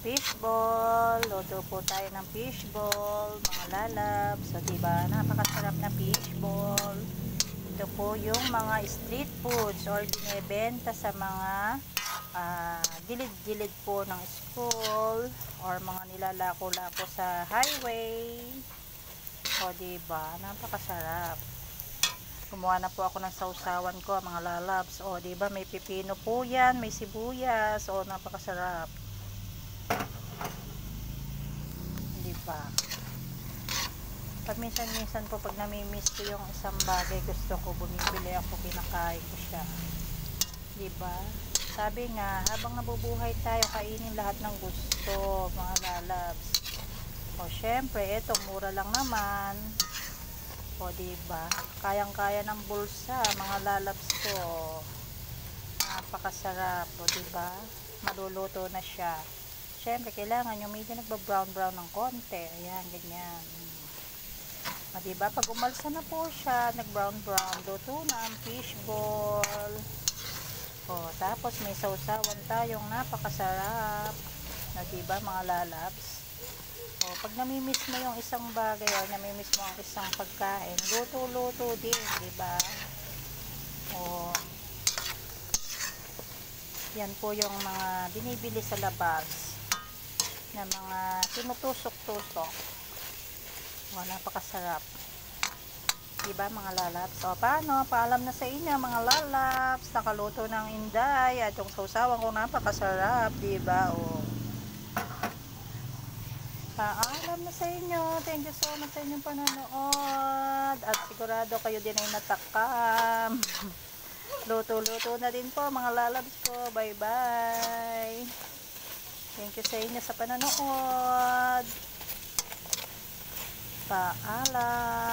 fishball. Luto po tayo ng fishball, mga lalab. So, diba, napakasarap na fishball. Ito po yung mga street foods or binebenta sa mga gilid-gilid po ng school or mga nilalako-lako sa highway. O, diba, napakasarap. Gumawa na po ako ng sausawan ko, mga lalabs. O, diba, may pipino po yan, may sibuyas. O, napakasarap. Diba? Pag minsan-minsan po, pag namimiss ko yung isang bagay, gusto ko, bumibili ako, kinakain ko siya. Diba? Sabi nga, habang nabubuhay tayo, kainin lahat ng gusto, mga lalabs. O, syempre, eto, mura lang naman. O, diba? Kayang-kaya ng bulsa, mga lalabs ko. Napakasarap. O, diba? Maluluto na siya. Siyempre, kailangan yung medyo nagba-brown-brown ng konti. Ayan, ganyan. O, diba? Pag umalsa na po siya, nag-brown-brown, luto na ang fishball. O, tapos may sausawan tayong napakasarap. O, diba, mga lalabs? O, pag namimiss mo yung isang bagay o namimiss mo ang isang pagkain, luto-luto din, diba? O, yan po yung mga binibili sa labas na mga tinutusok-tusok. O, napakasarap. Diba, mga lalabs? O, paano? Paalam na sa inyo, mga lalabs. Nakaluto ng inday at yung sausawan ko napakasarap, diba? O, paalam na sa inyo. Thank you so much sa inyong panonood. At sigurado kayo din ay natakam. Luto-luto na din po, mga lalabs ko. Bye-bye. Thank you sa inyo sa panonood. Paalam.